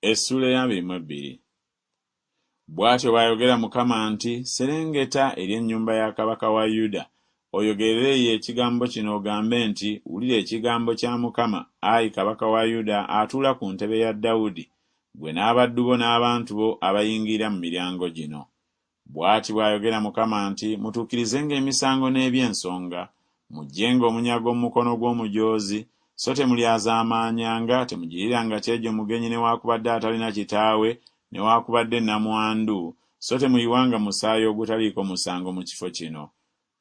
Essula ya 22. Bw'atyo bw'ayogera Mukama nti, serengeta eri ennyumba ya kabaka wa Yuda, oyogereyo ekigambo kino ogambe nti, wulira ekigambo kya Mukama, ayi kabaka wa Yuda atuula ku ntebe ya Dawudi, gwe n'abaddu bo n'abantu bo abayingira mu miryango gino. Bw'ati bw'ayogera Mukama nti, mutuukirizenga emisango n'ebyensonga, mugyenga omunyago mu mukono gw'omujoozi, so temulyazaamaanyanga, temugiriranga kyejo mugenyi newaakubadde atalina kitaawe, newaakubadde nnamwandu, so temuyiwanga musaayi ogutaliiko musango mu kifo kino.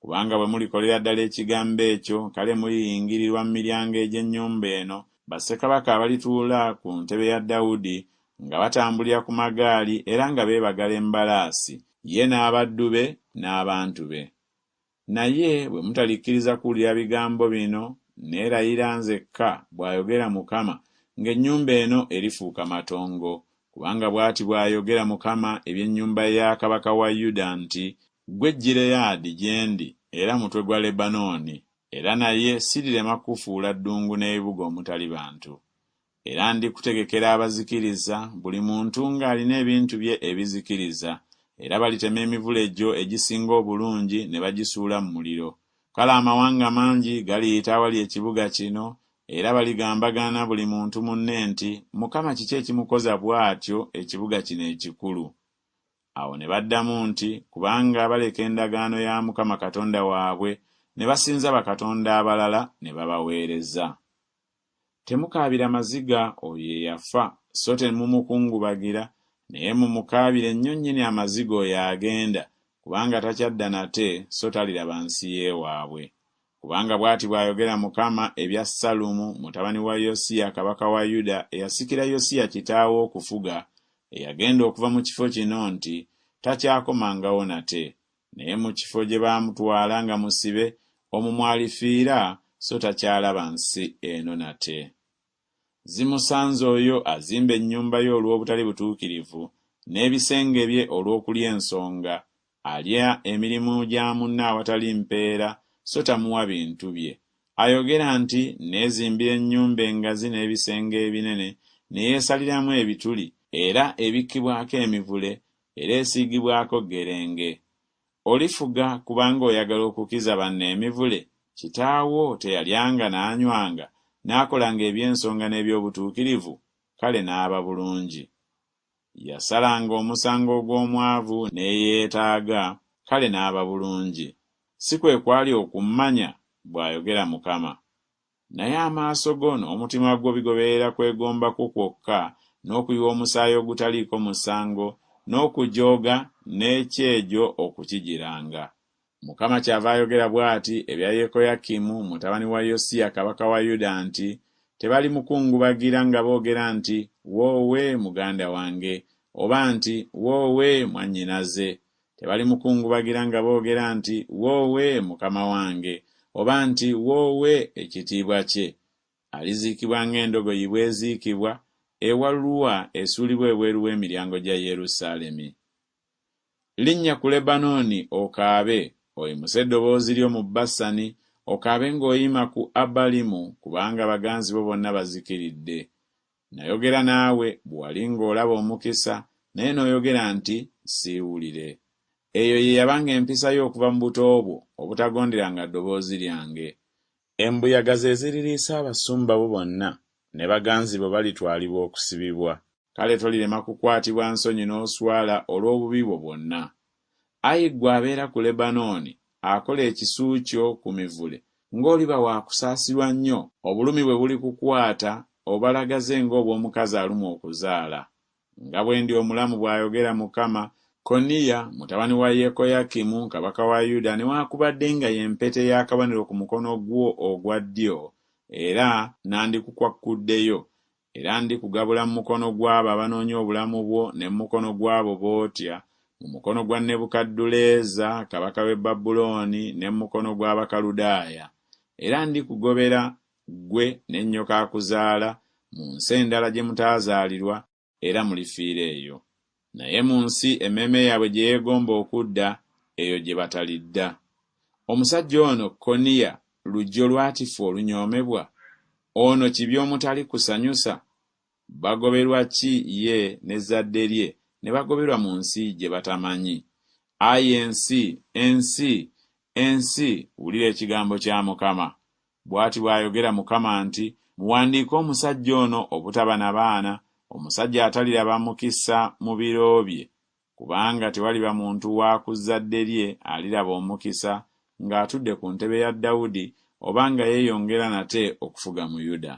Kubanga bwe mulikolera ddala ekigambo ekyo, kale muliyingirirwa mu miryango egy'ennyumba eno, bassekabaka abalituula ku ntebe ya Dawudi, nga batambulira ku magaali era nga beebagala embalaasi, ye n'abaddu be n'abantu be. Naye bwe mutalikkiriza kuwulira bigambo bino, neerayira nzekka, bw'ayogera Mukama, ng'ennyumba eno erifuuka matongo. Kubanga bw'ati bw'ayogera Mukama eby'ennyumba ya kabaka wa Yuda nti, ggwe Gireyaadi gye ndi, era mutwe gwa Lebanooni, era naye sirirema kufuula ddungu n'ebibuga omutali bantu. Era ndikutegekera abazikiriza, buli muntu ng'alina ebintu bye ebizikiriza, era balitema emivule gyo egisinga obulungi ne bagisuula mu muliro. Kale amawanga mangi galiyita awali ekibuga kino, era baligambagana buli muntu munne nti, Mukama kiki ekimukoza bw'atyo ekibuga kino ekikulu? Awo ne baddamu nti, kubanga baleka endagaano ya Mukama Katonda waabwe, ne basinza bakatonda abalala ne babaweereza. Temukaabira maziga oyo eyafa, so temumukungubagira, naye mumukaabire nnyo nnyini amaziga oyo agenda, kubanga takyadda nate, so taliraba nsi y'ewaabwe. Kubanga bw'ati bw'ayogera Mukama ebya Sallumu mutabani wa Yosiya kabaka wa Yuda, eyasikira Yosiya kitaawe okufuga, eyagenda okuva mu kifo kino nti, takyakomangawo nate, naye mu kifo gye baamutwala nga musibe, omwo mwalifiira, so takyalaba nsi eno nate. Zimusanze oyo azimba ennyumba ye olw'obutali butuukirivu, n'ebisenge bye olw'okulya ensonga, alya emirimu gya munne awatali mpeera, so tamuwa bintu bye. Ayogera nti, neezimbira ennyumba engazi n'ebisenge ebinene, ne yeesaliramu ebituli, era ebikkibwako emivule, era esiigibwako gerenge. Olifuga kubanga oyagala okukiza banne emivule? Kitaawo teyalyanga n'anywanga, n'akolanga eby'ensonga n'eby'obutuukirivu? Kale n'aba bulungi. Yasalanga omusango gw'omwavu ne yeetaaga, kale n'aba bulungi. Si kwe kwali okummanya, bw'ayogera Mukama. Naye amaaso go n'omutima gwo bigoberera kwegomba kwo kwokka, n'okuyiwa omusaayi ogutaliiko musango, n'okujooga n'ekyejo okukigiranga. Mukama kyava ayogera bw'ati ebya Yekoyakimu mutabani wa Yosiya kabaka wa Yuda nti, tebali mukungubagira nga boogera nti, woowe muganda wange, oba nti, woowe mwannyinaze. Tebali mukungubagira nga boogera nti, woowe mukama wange, oba nti, woowe ekitiibwa kye. Aliziikibwa ng'endogoyi bw'eziikibwa, ewalulwa esuulibwa ebweru w'emiryango gya Yerusaalemi. Linnya ku Lebanooni okaabe, oyimuse eddoboozi lyo mu Basani, okaabe ng'oyima ku Abalimu, kubanga baganzi bo bonna bazikiridde. Nayogera naawe bwe wali ng'olaba omukisa, naye n'oyogera nti, siiwulire. Eyo ye yabanga empisa yo okuva mu buto bwo, obutagonderanga ddoboozi lyange. Embuyaga ze ziririisa abasumba bo bonna, ne baganzi bo balitwalibwa okusibibwa. Kale tolirema kukwatibwa nsonyi n'oswala olw'obubi bwo bwonna. Ayi ggwe abeera ku Lebanooni, akola ekisu kyo ku mivule, ng'oliba wa kusaasirwa nnyo, obulumi bwe buli kukwata, obalagaze ng'obw'omukazi alumwa okuzaala. Nga bwe ndi omulamu, bw'ayogera Mukama, Koniya mutabani wa Yekoyakimu kabaka wa Yuda newaakubadde nga y'empete y'akabonero ku mukono gwo ogwa ddyo, era nandikukwakkuddeyo, era ndikugabula mu mukono gw'abo abanoonya obulamu bwo ne mu mukono gw'abo bootya, mu mukono gwa Nebukadduleeza kabaka w'e Babulooni ne mu mukono gw'Abakaludaaya. Era ndikugobera ggwe ne nnyoka akuzaala mu nsi endala gye mutaazaalirwa, era mulifiira eyo. Naye mu nsi emmeeme yaabwe gye yeegomba okudda, eyo gye batalidda. Omusajja ono Koniya lujjo lwatifu olunyoomebwa? Ono kibi omutali kusanyusa? bagoberwa ki ye n'ezzadde lye ne bagoberwa mu nsi gye batamanyi? Ayi ensi, wulira ekigambo kya Mukama. Bw'ati bw'ayogera Mukama nti, muwandiike omusajja ono obutaba na baana, omusajja ataliraba mukisa mu biro bye, kubanga tewaliba muntu wa ku zzadde lye aliraba omukisa ng'atudde ku ntebe ya Dawudi oba nga yeeyongera nate okufuga mu Yuda.